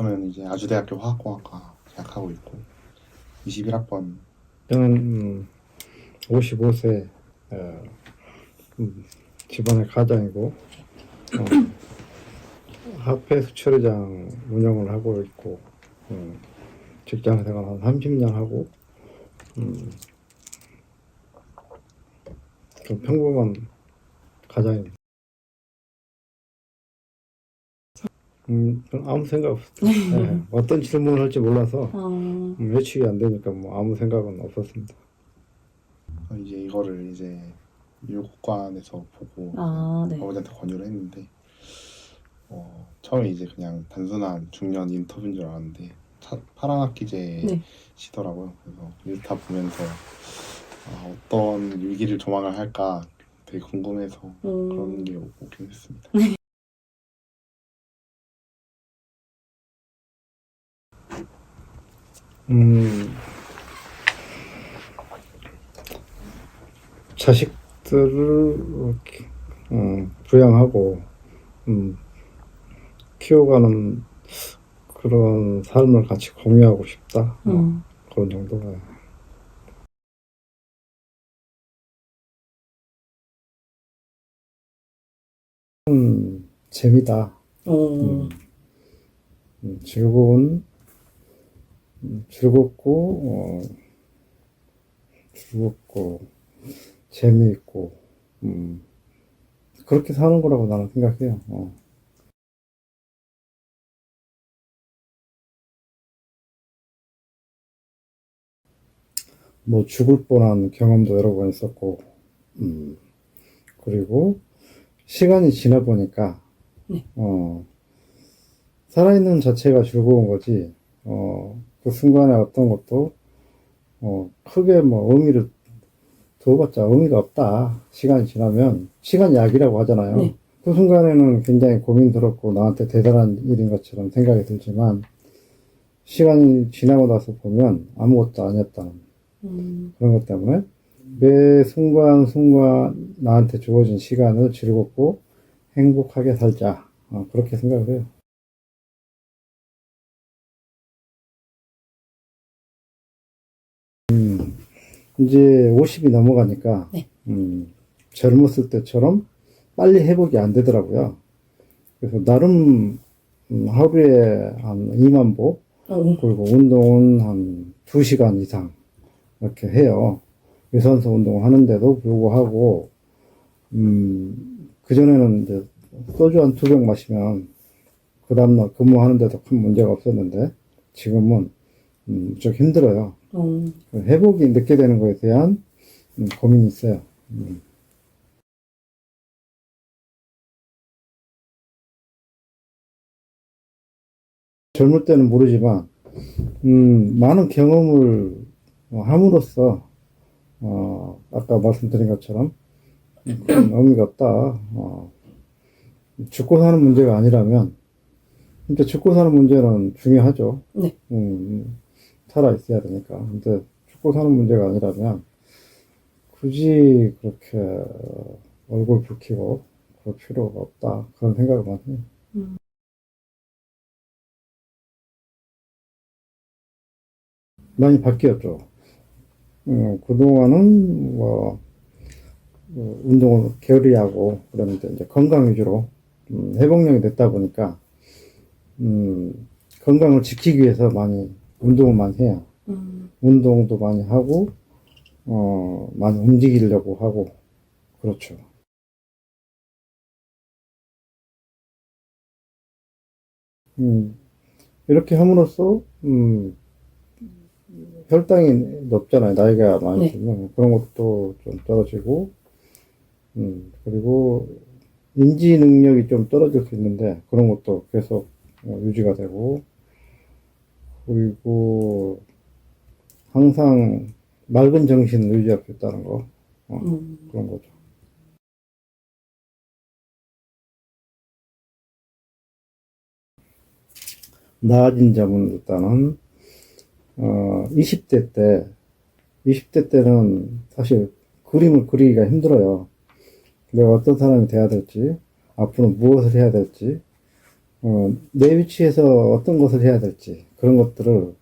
저는 이제 아주대학교 화학공학과 재학하고 있고 21학번. 저는 55세 집안의 가장이고 화폐 수처리장 운영을 하고 있고 직장 생활 한 30년 하고 좀 평범한 가장입니다. 저는 아무 생각 없었어요. 네, 어떤 질문을 할지 몰라서 예측이 안 되니까 뭐 아무 생각은 없었습니다. 이제 이거를 이제 율곡관에서 보고 네. 아버지한테 권유를 했는데 처음에 이제 그냥 단순한 중년 인터뷰인 줄 알았는데 파란학기제시더라고요. 그래서 일타 보면서 어떤 일기를 조망을 할까 되게 궁금해서 그런 게 오긴 했습니다. 자식들을 부양하고 키워가는 그런 삶을 같이 공유하고 싶다. 그런 정도가. 재미다. 즐겁고 재미있고 그렇게 사는 거라고 나는 생각해요. 뭐 죽을 뻔한 경험도 여러 번 있었고 그리고 시간이 지나 보니까 살아있는 자체가 즐거운 거지 그 순간에 어떤 것도 크게 뭐 의미를 둬봤자 의미가 없다. 시간이 지나면 시간 약이라고 하잖아요. 네. 그 순간에는 굉장히 고민스럽고 나한테 대단한 일인 것처럼 생각이 들지만 시간이 지나고 나서 보면 아무것도 아니었다는 그런 것 때문에 매 순간순간 나한테 주어진 시간을 즐겁고 행복하게 살자. 그렇게 생각을 해요. 이제 50이 넘어가니까 젊었을 때처럼 빨리 회복이 안 되더라고요. 그래서 나름 하루에 한 2만 보 그리고 운동은 한 2시간 이상 이렇게 해요. 유산소 운동을 하는데도 불구하고 그전에는 이제 소주 한 2병 마시면 그 다음날 근무하는데도 큰 문제가 없었는데 지금은 좀 힘들어요. 회복이 늦게 되는 거에 대한 고민이 있어요. 젊을 때는 모르지만 많은 경험을 함으로써 아까 말씀드린 것처럼 의미가 없다. 죽고 사는 문제가 아니라면 진짜 죽고 사는 문제는 중요하죠. 네. 살아 있어야 되니까. 근데 죽고 사는 문제가 아니라면 굳이 그렇게 얼굴 붉히고 그럴 필요가 없다. 그런 생각을 많이 해요. 많이 바뀌었죠. 그동안은 운동을 게으리하고 그러는데 이제 건강 위주로 회복력이 됐다 보니까 건강을 지키기 위해서 많이 운동을 많이 해요. 운동도 많이 하고 많이 움직이려고 하고 그렇죠. 이렇게 함으로써 혈당이 높잖아요. 나이가 많이 들면 그런 것도 좀 떨어지고 그리고 인지 능력이 좀 떨어질 수 있는데 그런 것도 계속 유지가 되고 그리고 항상 맑은 정신을 유지할 수 있다는 거 그런 거죠. 나아진 점은 일단은 20대 때는 사실 그림을 그리기가 힘들어요. 내가 어떤 사람이 돼야 될지, 앞으로 무엇을 해야 될지, 내 위치에서 어떤 것을 해야 될지, 그런 것들을,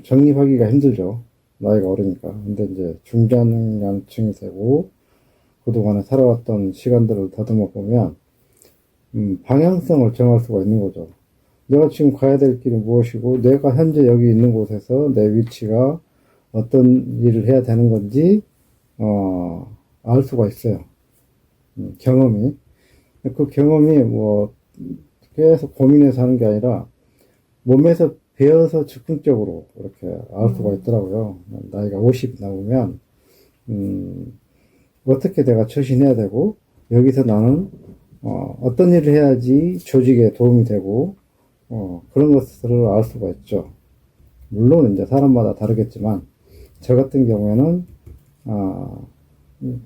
정립하기가 힘들죠. 나이가 어리니까. 근데 이제 중장년층이 되고, 그동안에 살아왔던 시간들을 다듬어 보면, 방향성을 정할 수가 있는 거죠. 내가 지금 가야 될 길이 무엇이고, 내가 현재 여기 있는 곳에서 내 위치가 어떤 일을 해야 되는 건지, 알 수가 있어요. 경험이. 그 경험이 뭐, 계속 고민해서 하는 게 아니라, 몸에서 배어서 즉흥적으로 이렇게 알 수가 있더라고요. 나이가 50 넘으면, 어떻게 내가 처신해야 되고, 여기서 나는, 어떤 일을 해야지 조직에 도움이 되고, 그런 것들을 알 수가 있죠. 물론 이제 사람마다 다르겠지만, 저 같은 경우에는,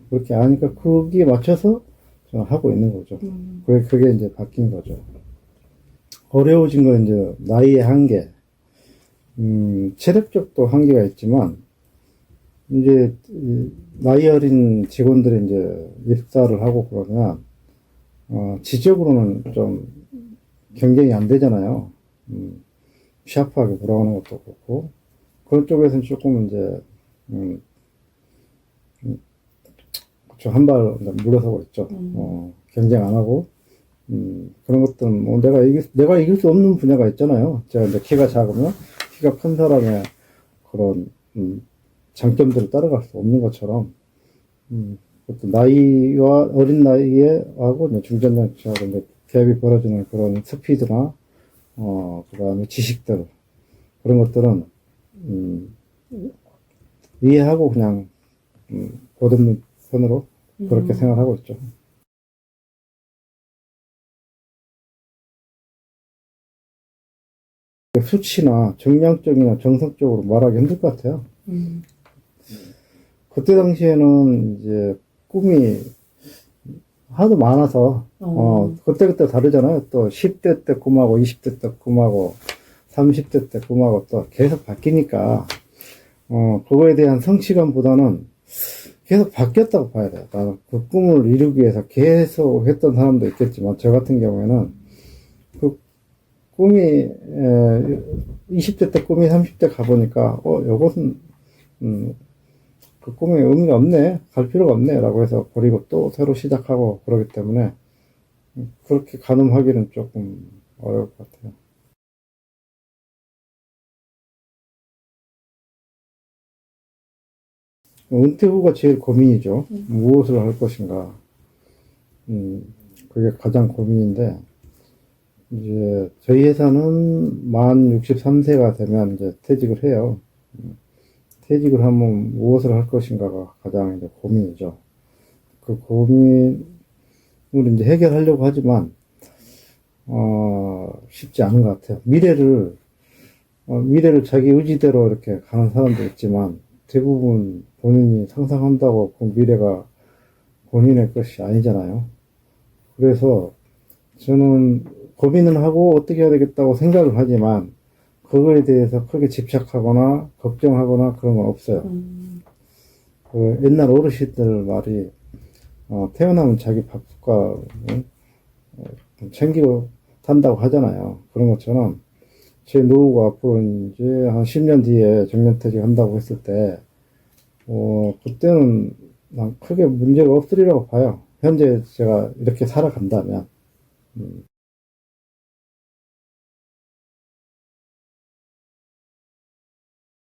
그렇게 아니까 거기에 맞춰서 저는 하고 있는 거죠. 그게 이제 바뀐 거죠. 어려워진 건 이제 나이의 한계, 체력적도 한계가 있지만, 이제 나이 어린 직원들이 이제 입사를 하고 그러면, 지적으로는 좀 경쟁이 안 되잖아요. 샤프하게 돌아가는 것도 그렇고, 그런 쪽에서는 조금 이제, 한 발 물러서고 있죠. 경쟁 안 하고, 그런 것들은 뭐 내가 이길 수 없는 분야가 있잖아요. 제가 이제 키가 작으면 키가 큰 사람의 그런, 장점들을 따라갈 수 없는 것처럼, 그것도 나이와 어린 나이에 하고 이제 중장년층하고 이제 갭이 벌어지는 그런 스피드나, 그 다음에 지식들, 그런 것들은, 이해하고 그냥, 보듬는 편으로 그렇게 생각하고 있죠. 수치나 정량적이나 정석적으로 말하기 힘들 것 같아요. 그때 당시에는 이제 꿈이 하도 많아서, 그때그때 다르잖아요. 또 10대 때 꿈하고 20대 때 꿈하고 30대 때 꿈하고 또 계속 바뀌니까, 그거에 대한 성취감보다는 계속 바뀌었다고 봐야 돼요. 나는 그 꿈을 이루기 위해서 계속 했던 사람도 있겠지만, 저 같은 경우에는 그 꿈이, 20대 때 꿈이 30대 가보니까, 요것은, 그 꿈에 의미가 없네. 갈 필요가 없네. 라고 해서 버리고 또 새로 시작하고 그러기 때문에, 그렇게 가늠하기는 조금 어려울 것 같아요. 은퇴 후가 제일 고민이죠. 무엇을 할 것인가. 그게 가장 고민인데, 이제 저희 회사는 만 63세가 되면 이제 퇴직을 해요. 퇴직을 하면 무엇을 할 것인가가 가장 이제 고민이죠. 그 고민을 이제 해결하려고 하지만, 쉽지 않은 것 같아요. 미래를 자기 의지대로 이렇게 가는 사람도 있지만, 대부분 본인이 상상한다고 그 미래가 본인의 것이 아니잖아요. 그래서 저는 고민을 하고 어떻게 해야 되겠다고 생각을 하지만, 그거에 대해서 크게 집착하거나 걱정하거나 그런 건 없어요. 그 옛날 어르신들 말이, 태어나면 자기 밥숟갈 챙기고 산다고 하잖아요. 그런 것처럼 제 노후가 앞으로 이제 한 10년 뒤에 정년퇴직 한다고 했을 때, 그때는 난 크게 문제가 없으리라고 봐요. 현재 제가 이렇게 살아간다면.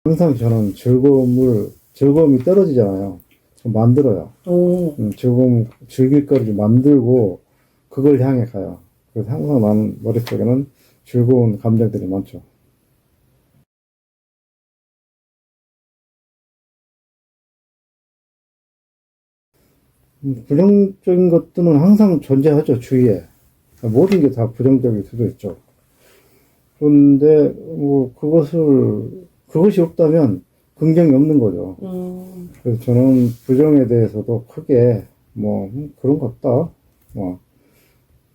항상 저는 즐거움이 떨어지잖아요. 만들어요. 즐길 거리를 만들고 그걸 향해 가요. 그래서 항상 나는 머릿속에는 즐거운 감정들이 많죠. 부정적인 것들은 항상 존재하죠, 주위에. 모든 게 다 부정적일 수도 있죠. 그런데, 뭐, 그것이 없다면 긍정이 없는 거죠. 그래서 저는 부정에 대해서도 크게, 뭐, 그런 것 같다. 뭐,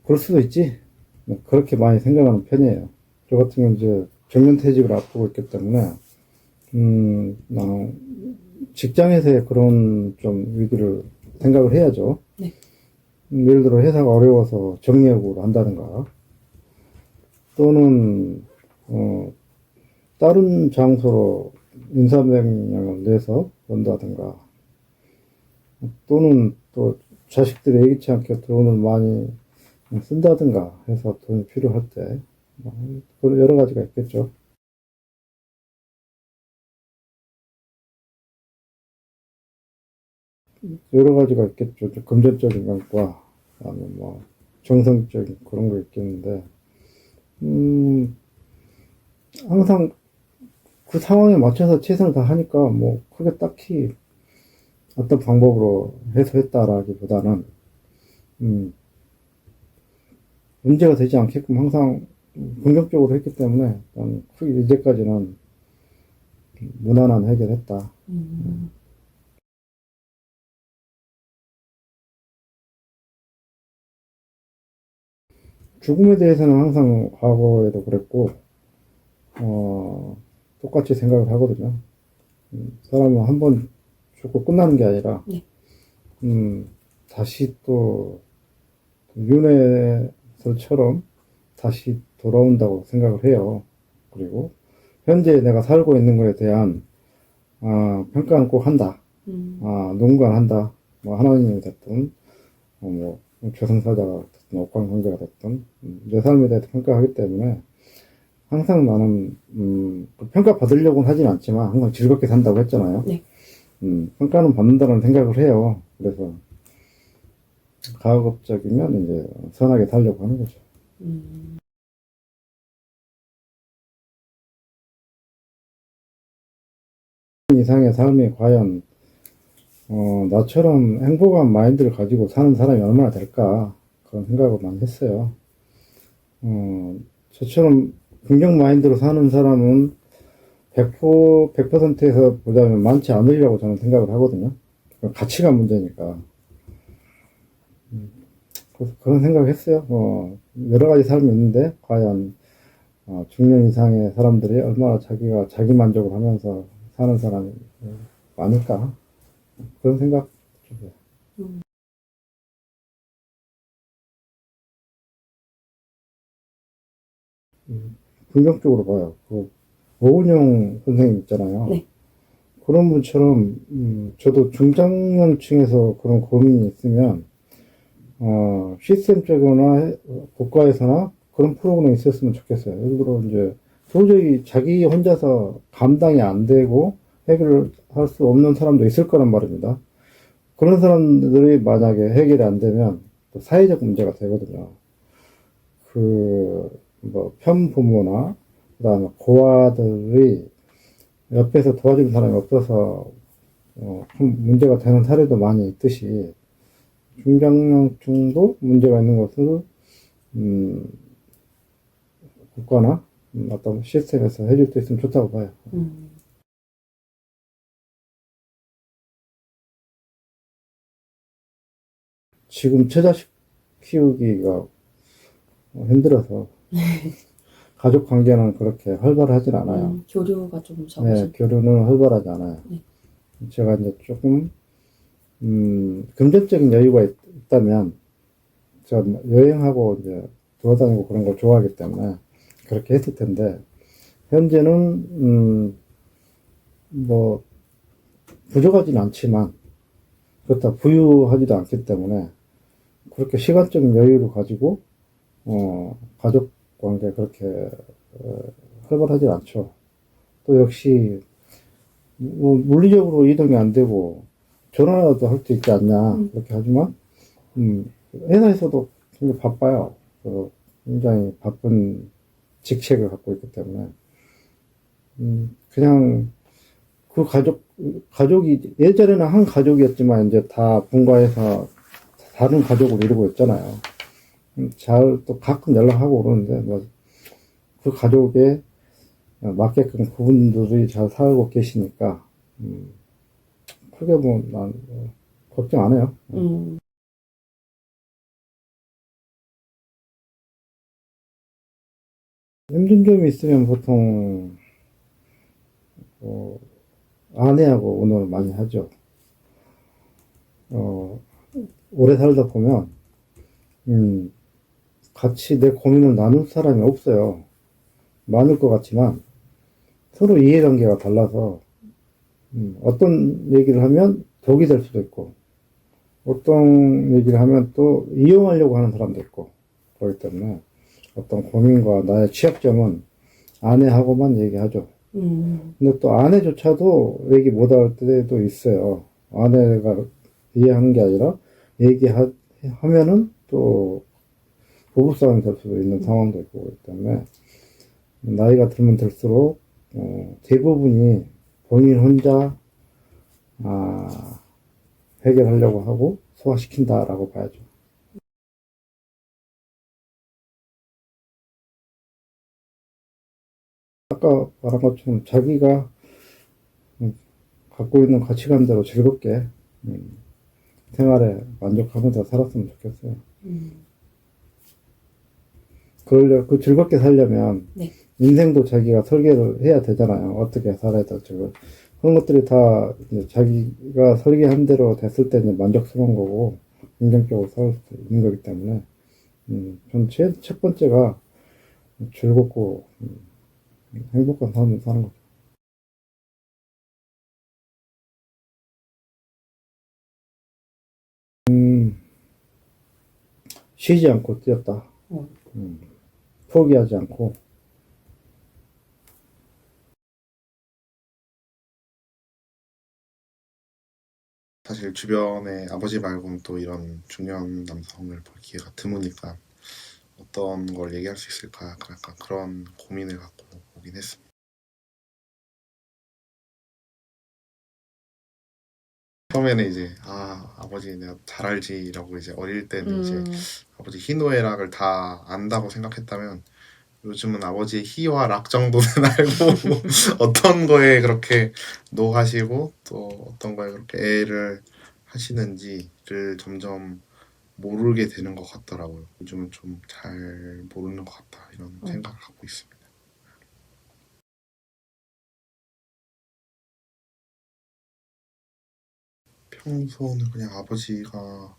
그럴 수도 있지. 뭐 그렇게 많이 생각하는 편이에요. 저 같은 경우는 이제 정년퇴직을 앞두고 있기 때문에, 나는 직장에서의 그런 좀 위기를 생각을 해야죠. 네. 예를 들어 회사가 어려워서 정리해고를 한다든가, 또는 다른 장소로 인사명령을 내서 온다든가, 또는 또 자식들이 예기치 않게 돈을 많이 쓴다든가 해서 돈이 필요할 때, 뭐 여러 가지가 있겠죠. 여러 가지가 있겠죠. 좀 금전적인 것과, 아니면 뭐, 정성적인 그런 거 있겠는데, 항상 그 상황에 맞춰서 최선을 다하니까, 뭐, 크게 딱히 어떤 방법으로 해소했다라기보다는, 음, 문제가 되지 않게끔 항상 긍정적으로 했기 때문에, 난 크게 이제까지는 무난한 해결했다. 죽음에 대해서는 항상 과거에도 그랬고, 똑같이 생각을 하거든요. 사람은 한 번 죽고 끝나는 게 아니라, 네. 다시 또, 윤회설처럼 다시 돌아온다고 생각을 해요. 그리고, 현재 내가 살고 있는 거에 대한, 평가는 꼭 한다. 누군가 한다. 뭐, 하나님이 됐든, 뭐, 저승사자가 됐든, 옥황상제가 됐든, 내 삶에 대해서 평가하기 때문에, 항상 나는 평가 받으려고는 하진 않지만 항상 즐겁게 산다고 했잖아요. 네. 평가는 받는다는 생각을 해요. 그래서 가급적이면 이제 선하게 살려고 하는 거죠. 이상의 삶이 과연 나처럼 행복한 마인드를 가지고 사는 사람이 얼마나 될까 그런 생각을 많이 했어요. 저처럼 긍정 마인드로 사는 사람은 100%에서 보자면 많지 않으리라고 저는 생각을 하거든요. 가치관 문제니까. 그래서 그런 생각을 했어요. 여러 가지 삶이 있는데, 과연, 중년 이상의 사람들이 얼마나 자기가 자기 만족을 하면서 사는 사람이 많을까? 그런 생각 쪽이에요. 긍정적으로 봐요. 오은영 선생님 있잖아요. 네. 그런 분처럼, 저도 중장년층에서 그런 고민이 있으면, 시스템적으로나 국가에서나 그런 프로그램이 있었으면 좋겠어요. 예를 들어, 이제, 도저히 자기 혼자서 감당이 안 되고 해결을 할 수 없는 사람도 있을 거란 말입니다. 그런 사람들이 만약에 해결이 안 되면 또 사회적 문제가 되거든요. 편부모나, 그 다음에 고아들이 옆에서 도와주는 사람이 없어서, 큰 문제가 되는 사례도 많이 있듯이, 중장년층도 문제가 있는 것을 국가나 어떤 시스템에서 해줄 수 있으면 좋다고 봐요. 지금 처자식 키우기가 힘들어서 가족 관계는 그렇게 활발하진 않아요. 교류가 좀 네, 적으신. 교류는 활발하지 않아요. 네. 제가 이제 조금 금전적인 여유가 있다면 제가 여행하고 이제 돌아다니고 그런 걸 좋아하기 때문에 그렇게 했을 텐데 현재는 뭐 부족하진 않지만 그렇다 부유하지도 않기 때문에 그렇게 시간적인 여유를 가지고 가족 관계 그렇게 활발하지 않죠. 또 역시 뭐 물리적으로 이동이 안 되고 전화라도 할 수 있지 않냐 그렇게 하지만 회사에서도 굉장히 바빠요. 굉장히 바쁜 직책을 갖고 있기 때문에 그냥 그 가족이 예전에는 한 가족이었지만 이제 다 분가해서 다른 가족으로 이루고 있잖아요. 잘 또 가끔 연락하고 그러는데 뭐 그 가족에 맞게끔 그분들이 잘 살고 계시니까 크게 뭐 난 걱정 안 해요. 힘든 점이 있으면 보통 아내하고 의논을 많이 하죠. 오래 살다 보면 같이 내 고민을 나눌 사람이 없어요. 많을 것 같지만 서로 이해관계가 달라서 어떤 얘기를 하면 독이 될 수도 있고 어떤 얘기를 하면 또 이용하려고 하는 사람도 있고 그렇기 때문에 어떤 고민과 나의 취약점은 아내하고만 얘기하죠. 근데 또 아내조차도 얘기 못할 때도 있어요. 아내가 이해하는 게 아니라 얘기하면은 또 부부싸움이 될 수도 있는 상황도 있고 그렇기 때문에 나이가 들면 들수록 대부분이 본인 혼자 해결하려고 하고 소화시킨다라고 봐야죠. 아까 말한 것처럼 자기가 갖고 있는 가치관대로 즐겁게 생활에 만족하면서 살았으면 좋겠어요. 그 즐겁게 살려면 네. 인생도 자기가 설계를 해야 되잖아요. 어떻게 살아야 될지. 그런 것들이 다 이제 자기가 설계한 대로 됐을 때 이제 만족스러운 거고 긍정적으로 살 수 있는 거기 때문에 전 첫 번째가 즐겁고 행복한 삶을 사는 거죠. 쉬지 않고 뛰었다. 포기하지 않고. 사실 주변에 아버지 말고는 또 이런 중년 남성을 볼 기회가 드무니까 어떤 걸 얘기할 수 있을까 약간 그런 고민을 갖고 오긴 했습니다. 처음에는 이제 아버지 내가 잘 알지라고 이제 어릴 때는 이제 아버지 희노애락을 다 안다고 생각했다면 요즘은 아버지의 희와 락 정도는 알고 어떤 거에 그렇게 노하시고 또 어떤 거에 그렇게 애를 하시는지를 점점 모르게 되는 것 같더라고요. 요즘은 좀 잘 모르는 것 같다 이런 생각을 갖고 있습니다. 평소는 그냥 아버지가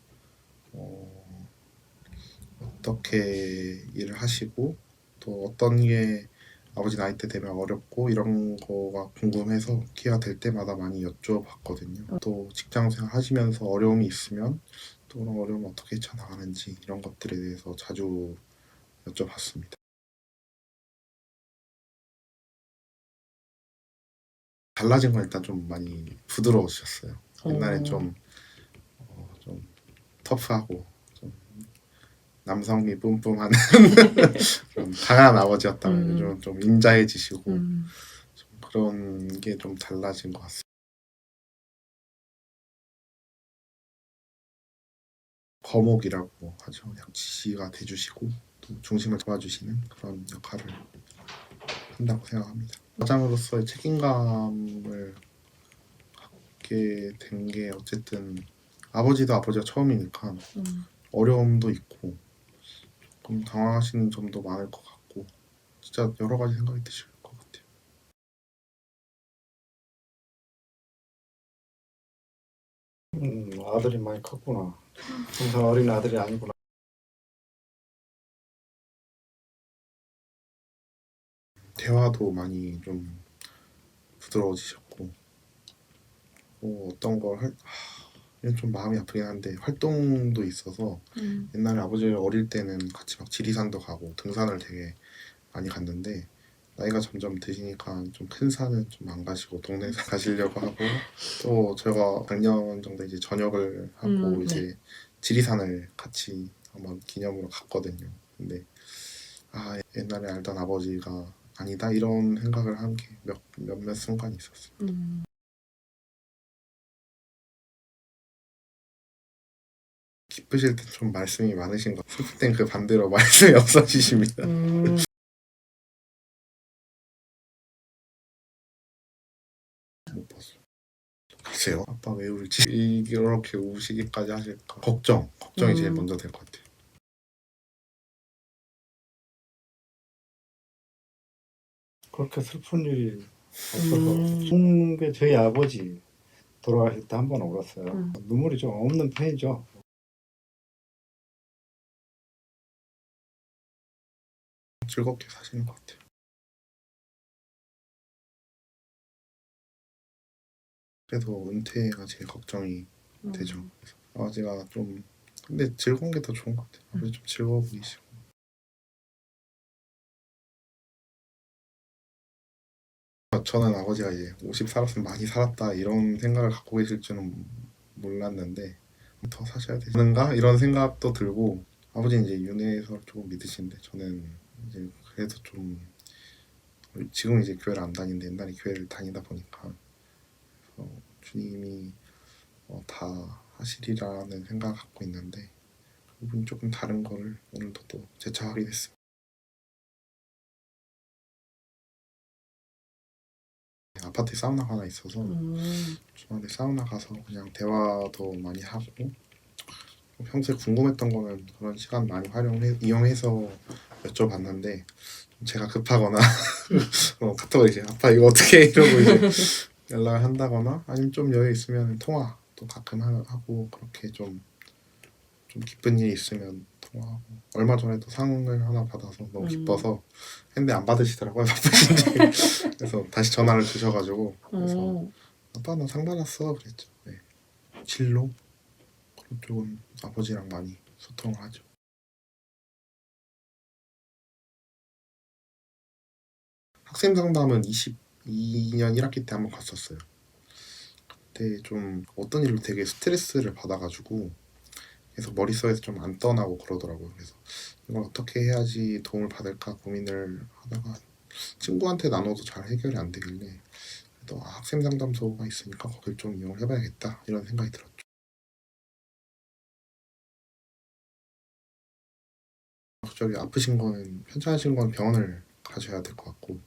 어떻게 일을 하시고 또 어떤 게 아버지 나이 때 되면 어렵고 이런 거가 궁금해서 기회가 될 때마다 많이 여쭤봤거든요. 또 직장생활 하시면서 어려움이 있으면 또 그런 어려움 어떻게 헤쳐나가는지 이런 것들에 대해서 자주 여쭤봤습니다. 달라진 건 일단 좀 많이 부드러우셨어요. 옛날에 좀 터프하고 좀 남성미 뿜뿜하는 좀 강한 아버지였다면 요즘은 좀 인자해지시고 좀 그런 게 좀 달라진 것 같습니다. 거목이라고 하죠. 그냥 지시가 돼주시고 또 중심을 잡아주시는 그런 역할을 한다고 생각합니다. 가장으로서의 책임감을 갖게 된 게 어쨌든 아버지도 아버지가 처음이니까 어려움도 있고 조금 당황하시는 점도 많을 것 같고 진짜 여러 가지 생각이 드실 것 같아요. 아들이 많이 컸구나. 항상 어린 아들이 아니구나. 대화도 많이 좀 부드러워지셨고 어떤 걸 이건 좀 마음이 아프긴 한데 활동도 있어서 옛날에 아버지 어릴 때는 같이 막 지리산도 가고 등산을 되게 많이 갔는데 나이가 점점 드시니까 좀 큰 산은 좀 안 가시고 동네 산 가시려고 하고 또 제가 작년 정도 이제 전역을 하고 이제 지리산을 같이 한번 기념으로 갔거든요. 근데 옛날에 알던 아버지가 아니다 이런 생각을 한 게 몇몇 순간이 있었어요. 기쁘실 땐 좀 말씀이 많으신 것 같아요. 슬플 땐 그 반대로 말씀이 없어지십니다. 못 봤어. 글쎄요. 아빠 왜 울지? 이렇게 우시기까지 하실까? 걱정이 제일 먼저 될 것 같아요. 그렇게 슬픈 일이 없어서 우는 게 저희 아버지 돌아가실 때 한 번 울었어요. 눈물이 좀 없는 편이죠. 즐겁게 사시는 것 같아요. 그래도 은퇴가 제일 걱정이 되죠. 그래서 아버지가 좀 근데 즐거운 게 더 좋은 것 같아요. 아버지 좀 즐거워 보이시고. 저는 아버지가 이제 50 살았으면 많이 살았다 이런 생각을 갖고 계실 줄은 몰랐는데 더 사셔야 되는가 이런 생각도 들고 아버지는 이제 윤회에서 조금 믿으시는데 저는 이제 그래도 좀 지금 이제 교회를 안 다니는데 옛날에 교회를 다니다 보니까 주님이 다 하시리라는 생각을 갖고 있는데 그분이 조금 다른 거를 오늘도 또 재차 확인했습니다. 아파트에 사우나가 하나 있어서 주말에 사우나 가서 그냥 대화도 많이 하고 평소에 궁금했던 거는 그런 시간 많이 이용해서 여쭤봤는데 제가 급하거나 카톡을 이제 아빠 이거 어떻게 해? 이러고 이제 연락을 한다거나 아니면 좀 여유 있으면 통화도 가끔 하고 그렇게 좀 기쁜 일이 있으면 통화하고 얼마 전에도 상을 하나 받아서 너무 기뻐서 했는데 안 받으시더라고요. 바쁘신데 그래서 다시 전화를 주셔가지고 그래서 아빠 나 상 받았어 그랬죠. 네. 진로 그런 쪽은 아버지랑 많이 소통을 하죠. 학생 상담은 22년 1학기 때 한번 갔었어요. 그때 좀 어떤 일로 되게 스트레스를 받아가지고 계속 머릿속에서 좀 안 떠나고 그러더라고요. 그래서 이걸 어떻게 해야지 도움을 받을까 고민을 하다가 친구한테 나눠도 잘 해결이 안 되길래 또 학생 상담소가 있으니까 거길 좀 이용을 해봐야겠다 이런 생각이 들었죠. 저기 아프신 거는 편찮으신 건 병원을 가셔야 될 것 같고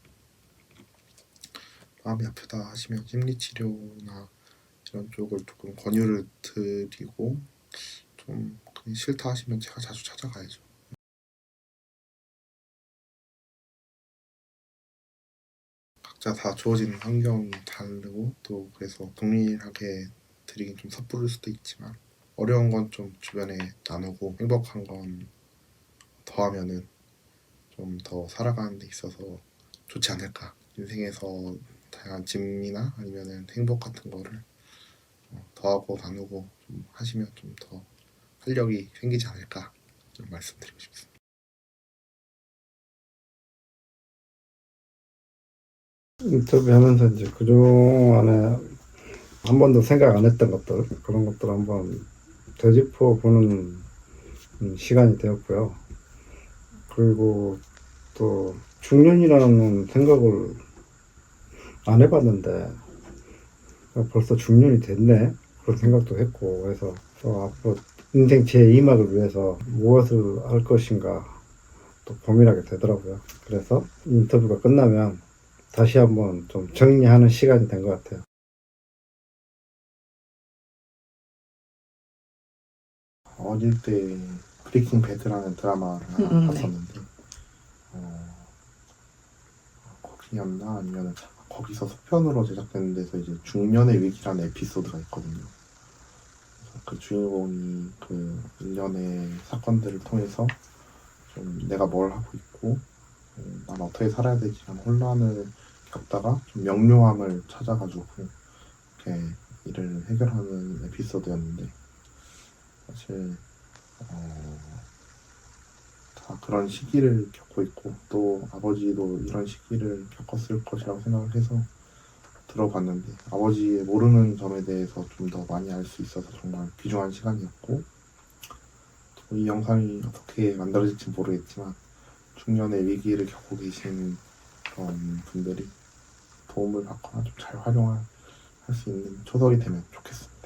마음이 아프다 하시면 심리치료나 이런 쪽을 조금 권유를 드리고 좀 싫다 하시면 제가 자주 찾아가야죠. 각자 다 주어진 환경이 다르고 또 그래서 동일하게 드리긴 좀 섣부를 수도 있지만 어려운 건 좀 주변에 나누고 행복한 건 더하면은 좀 더 살아가는 데 있어서 좋지 않을까. 인생에서 다양한 짐이나 아니면은 행복 같은 거를 더하고 나누고 좀 하시면 좀 더 활력이 생기지 않을까 좀 말씀드리고 싶습니다. 인터뷰하면서 이제 그동안에 한 번도 생각 안 했던 것들 그런 것들 한번 되짚어 보는 시간이 되었고요. 그리고 또 중년이라는 생각을 안 해봤는데 벌써 중년이 됐네 그런 생각도 했고 그래서 또 앞으로 인생 제2막을 위해서 무엇을 할 것인가 또 고민하게 되더라고요. 그래서 인터뷰가 끝나면 다시 한번 좀 정리하는 시간이 된 것 같아요. 어릴 때 브레이킹 배드라는 드라마를 하나 봤었는데 거기였나 아니면 거기서 소편으로 제작된 데서 이제 중년의 위기라는 에피소드가 있거든요. 그 주인공이 그 일련의 사건들을 통해서 좀 내가 뭘 하고 있고 난 어떻게 살아야 되지 하는 혼란을 겪다가 좀 명료함을 찾아가지고 이렇게 일을 해결하는 에피소드였는데 사실 다 그런 시기를 겪고 있고 또 아버지도 이런 시기를 겪었을 것이라고 생각을 해서 들어봤는데 아버지의 모르는 점에 대해서 좀 더 많이 알 수 있어서 정말 귀중한 시간이었고 또 이 영상이 어떻게 만들어질지 모르겠지만 중년의 위기를 겪고 계신 그런 분들이 도움을 받거나 좀 잘 활용할 수 있는 초석이 되면 좋겠습니다.